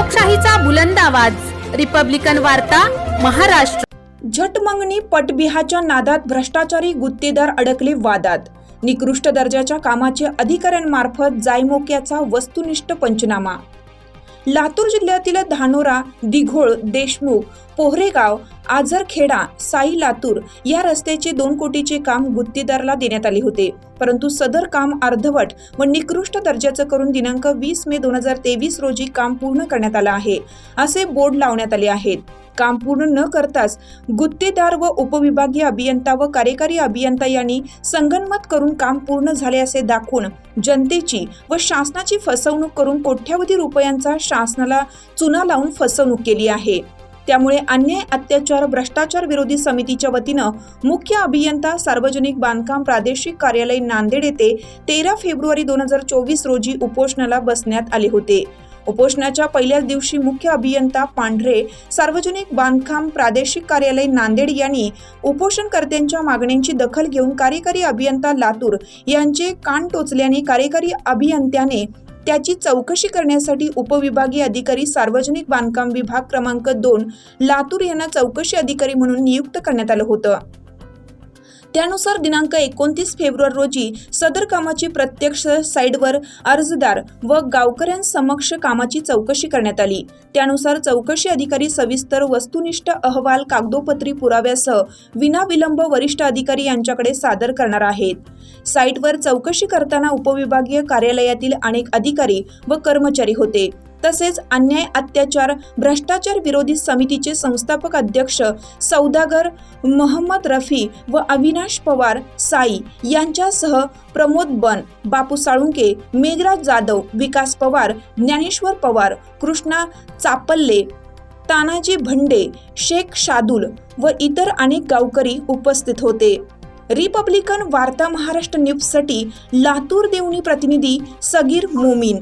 लोकशाहीचा बुलंद आवाज, रिपब्लिकन वार्ता, महाराष्ट्र। झटमंगणी पटबिहाच्या नादात भ्रष्टाचारी गुत्तेदार अडकले वादात। निकृष्ट दर्जाच्या कामाचे अधिकाऱ्यांमार्फत जायमोक्याचा वस्तुनिष्ठ पंचनामा। लातूर जिल्ह्यातील धानोरा, दिघोळ, देशमुख, पोहरेगाव, आझरखेडा, साई लातूर या रस्त्याचे 2 कोटीचे काम गुत्तेदाराला देण्यात आले होते, परंतु सदर काम अर्धवट व निकृष्ट दर्जाचं करून दिनांक 20 मे 2023 रोजी काम पूर्ण करण्यात आलं आहे असे बोर्ड लावण्यात आले आहेत। काम पूर्ण न करताच गुत्तेदार व उपविभागीय अभियंता व कार्यकारी अभियंता यांनी संगनमत करून काम पूर्ण झाले असे दाखवून जनतेची व शासनाची फसवणूक करून कोट्यावधी रुपयांचा शासनाला चुना लावून फसवणूक केली आहे। त्यामुळे अन्याय, अत्याचार, भ्रष्टाचार विरोधी समितीच्या वतीनं मुख्य अभियंता सार्वजनिक बांधकाम प्रादेशिक कार्यालय नांदेड येथे 13 फेब्रुवारी 2024 रोजी उपोषणाला बसण्यात आले होते। उपोषणाच्या पहिल्याच दिवशी मुख्य अभियंता पांढरे, सार्वजनिक बांधकाम प्रादेशिक कार्यालय नांदेड यांनी उपोषणकर्त्यांच्या मागण्यांची दखल घेऊन कार्यकारी अभियंता लातूर यांचे कान टोचल्याने कार्यकारी अभियंत्याने त्याची चौकशी करण्यासाठी उपविभागीय अधिकारी सार्वजनिक बांधकाम विभाग क्रमांक 2 लातूर यांना चौकशी अधिकारी म्हणून नियुक्त करण्यात आलं होतं। त्यानुसार दिनांक 29 फेब्रुवारी रोजी सदर कामाची प्रत्यक्ष साइटवर अर्जदार व गावकऱ्यांसमक्ष कामाची चौकशी करण्यात आली। त्यानुसार चौकशी अधिकारी सविस्तर वस्तुनिष्ठ अहवाल कागदोपत्री पुराव्यासह विनाविलंब वरिष्ठ अधिकारी यांच्याकडे सादर करणार आहेत। साइटवर चौकशी करताना उपविभागीय कार्यालयातील अनेक अधिकारी व कर्मचारी होते। तसेच अन्याय, अत्याचार, भ्रष्टाचार विरोधी समितीचे संस्थापक अध्यक्ष सौदागर मोहम्मद रफी व अविनाश पवार साई यांच्यासह प्रमोद बन, बापू साळुंके, मेघराज जाधव, विकास पवार, ज्ञानेश्वर पवार, कृष्णा चापल्ले, तानाजी भंडे, शेख शादुल व इतर अनेक गावकरी उपस्थित होते। रिपब्लिकन वार्ता महाराष्ट्र न्यूजसाठी लातूर देवणी प्रतिनिधी सगीर मोमीन।